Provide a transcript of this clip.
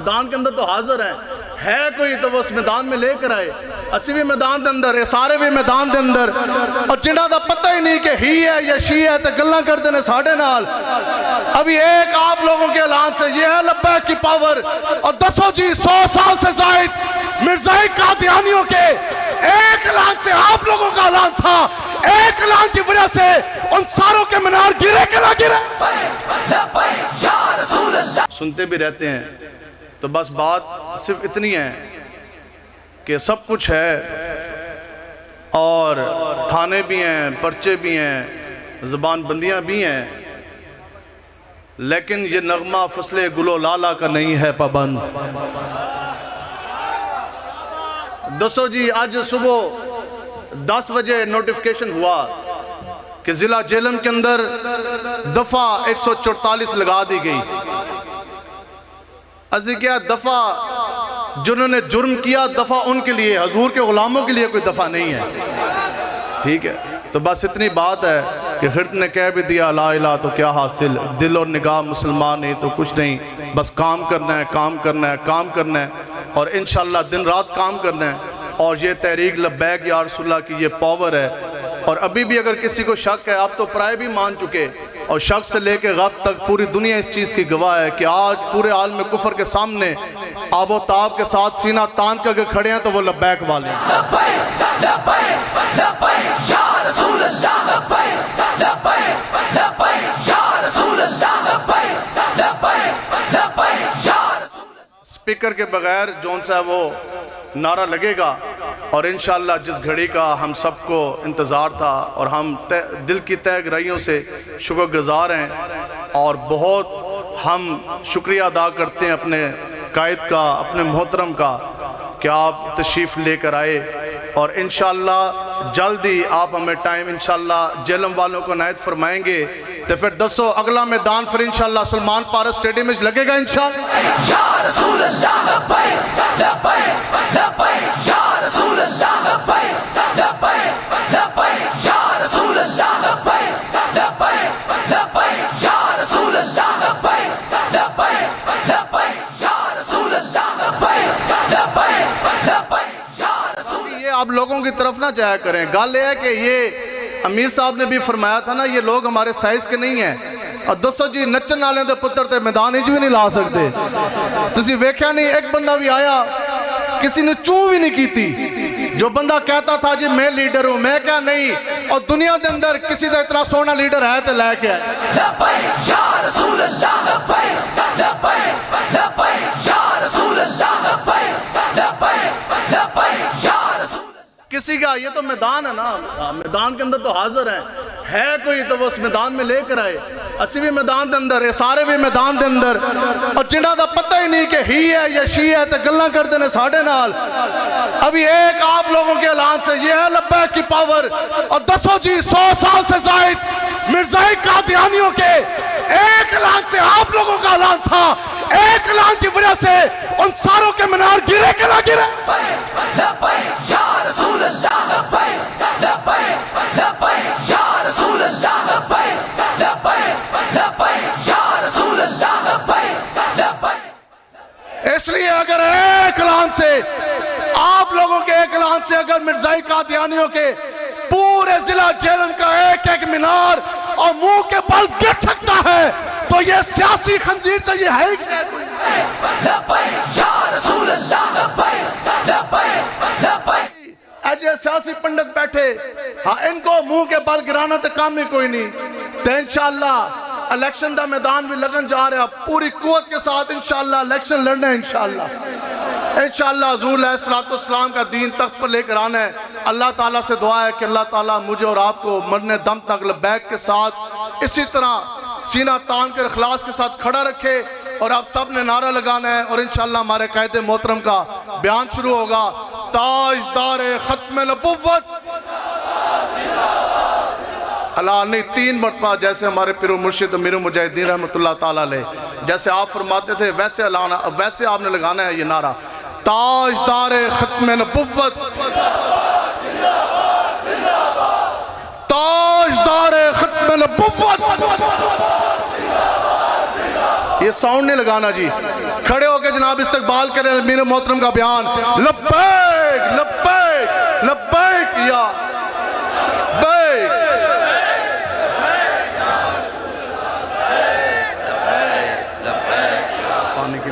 میدان کے اندر تو حاضر ہے کوئی تو وہ اس میدان میں لے کر آئے. اسی بھی میدان دے اندر ہے, سارے بھی میدان دے اندر, اور جنہاں دا پتہ ہی نہیں کہ ہی ہے یا شی ہے تے گلاں کرتے نے ساڑھے نال. ابھی ایک آپ لوگوں کے اعلان سے یہ ہے لبیک کی پاور. اور دسو جی 100 سال سے زائد مرزائی قادیانیوں کے ایک اعلان سے آپ لوگوں کا اعلان تھا, ایک اعلان کی وجہ سے ان ساروں کے منار گرے کہ نہ گرے. سنتے بھی رہتے ہیں تو بس بات صرف اتنی ہے کہ سب کچھ ہے, اور تھانے بھی ہیں, پرچے بھی ہیں, زبان بندیاں بھی ہیں, لیکن یہ نغمہ فصل گل و لالا کا نہیں ہے پابند. دوستو جی آج صبح 10 بجے نوٹیفیکیشن ہوا کہ ضلع جہلم کے اندر دفعہ 144 لگا دی گئی. ازی کیا دفعہ جنہوں نے جرم کیا دفعہ ان کے لیے, حضور کے غلاموں کے لیے کوئی دفعہ نہیں ہے. ٹھیک ہے, تو بس اتنی بات ہے کہ خرد نے کہہ بھی دیا لا الہ تو کیا حاصل, دل اور نگاہ مسلمان نہیں تو کچھ نہیں, بس کام کرنا ہے, کام کرنا ہے, کام کرنا ہے, اور انشاءاللہ دن رات کام کرنا ہے. اور یہ تحریک لبیک یا رسول اللہ کی یہ پاور ہے. اور ابھی بھی اگر کسی کو شک ہے, آپ تو پرائے بھی مان چکے, اور شک سے لے کے غب تک پوری دنیا اس چیز کی گواہ ہے کہ آج پورے عالم کفر کے سامنے آب و تاب کے ساتھ سینہ تان کر کے کھڑے ہیں تو وہ لبیک والے ہیں. لبیک لبیک لبیک یا رسول اللہ, لبیک لبیک لبیک یا رسول اللہ, لبیک لبیک لبیک یا رسول اللہ. سپیکر کے بغیر جون صاحب وہ نعرہ لگے گا, اور انشاءاللہ جس گھڑی کا ہم سب کو انتظار تھا, اور ہم دل کی تہ گہرائیوں سے شکر گزار ہیں, اور بہت ہم شکریہ ادا کرتے ہیں اپنے قائد کا, اپنے محترم کا, کہ آپ تشریف لے کر آئے. اور انشاءاللہ جلدی آپ ہمیں ٹائم انشاءاللہ جہلم والوں کو عنایت فرمائیں گے, تو پھر دسو اگلا میدان پھر انشاءاللہ سلمان پارس اسٹیڈیم میں لگے گا انشاءاللہ. یا رسول اللہ, لبیک لبیک لبیک یا رسول اللہ, لبیک لبیک لبیک یا رسول اللہ, لبیک لبیک لبیک یا رسول اللہ, لبیک لبیک لبیک یا رسول اللہ, لبیک لبیک لبیک یا رسول اللہ. یہ آپ لوگوں کی طرف نہ جایا کریں. گال یہ ہے کہ یہ امیر صاحب نے بھی فرمایا تھا نا, یہ لوگ ہمارے سائز کے نہیں ہیں, اور دوستو جی نچن والے دے پتر تے میدان ہی جو نہیں لا سکتے. تسی ویکھیا نہیں ایک بندہ بھی آیا کسی نے چوں بھی نہیں کی تھی, جو بندہ کہتا تھا جی میں لیڈر ہوں, میں کیا نہیں, اور دنیا دے اندر کسی دا اتنا سونا لیڈر ہے تے لے کے آئے. لبیک یا رسول اللہ, لبیک لبیک لبیک یا رسول اللہ, لبیک لبیک لبیک یا رسول اللہ. کسی کا یہ تو میدان ہے نا, میدان کے اندر تو حاضر ہے کوئی تو وہ اس میدان میں لے کر آئے. اسی بھی میدان دے اندر ہے, سارے بھی میدان دے اندر, اور جنہاں دا پتہ ہی نہیں کہ ہی ہے یا شی ہے تے گلاں کرتے نے ساڑھے نال. ابھی ایک آپ لوگوں کے اعلان سے یہ ہے لبیک کی پاور. اور دسو جی 100 سال سے زائد مرزائی قادیانیوں کے ایک اعلان سے آپ لوگوں کا اعلان تھا, ایک اعلان کی وجہ سے ان ساروں کے منار گرے کہ نہ گرے. لبیک یا رسول اللہ, لبیک لبیک لبیک یا رسول اللہ, لبیک لبیک لبیک یا رسول اللہ, لبیک لبیک. اس لیے اگر ایک اعلان سے آپ لوگوں کے ایک اعلان سے اگر مرزائی قادیانیوں کے پورے ضلع جہلم کا ایک ایک مینار اور منہ کے بل گر سکتا ہے, تو یہ سیاسی خنزیر تو یہ ہے لبیک یا رسول اللہ, لبیک لبیک لبیک. ایجے سیاسی پنڈت بیٹھے, ہاں ان کو منہ کے بل گرانا تو کام ہی کوئی نہیں. تو انشاءاللہ الیکشن دا میدان بھی لگن جا رہا, پوری قوت کے ساتھ انشاءاللہ الیکشن لڑنا ہے انشاءاللہ. انشاءاللہ حضور علیہ السلام کا دین تخت پر لے کر آنا ہے. اللہ تعالیٰ سے دعا ہے کہ اللہ تعالیٰ مجھے اور آپ کو مرنے دم تک لبیک کے ساتھ اسی طرح سینہ تان کر اخلاص کے ساتھ کھڑا رکھے. اور آپ سب نے نعرہ لگانا ہے, اور انشاءاللہ ہمارے قائد محترم کا بیان شروع ہوگا. تاجدار ختم نبوت اللہ نے 3 مرتبہ, جیسے ہمارے پیر و مرشد امیر المجاہدین رحمت اللہ تعالیٰ علیہ جیسے آپ فرماتے تھے ویسے آپ نے لگانا ہے یہ نعرہ. تاجدار ختم نبوت, تاجدار ختم نبوت, یہ ساؤنڈ نہیں لگانا جی، کھڑے ہو کے جناب استقبال کریں امیر محترم کا بیان. لبیک لبیک لبیک یا لبیک. پانی کی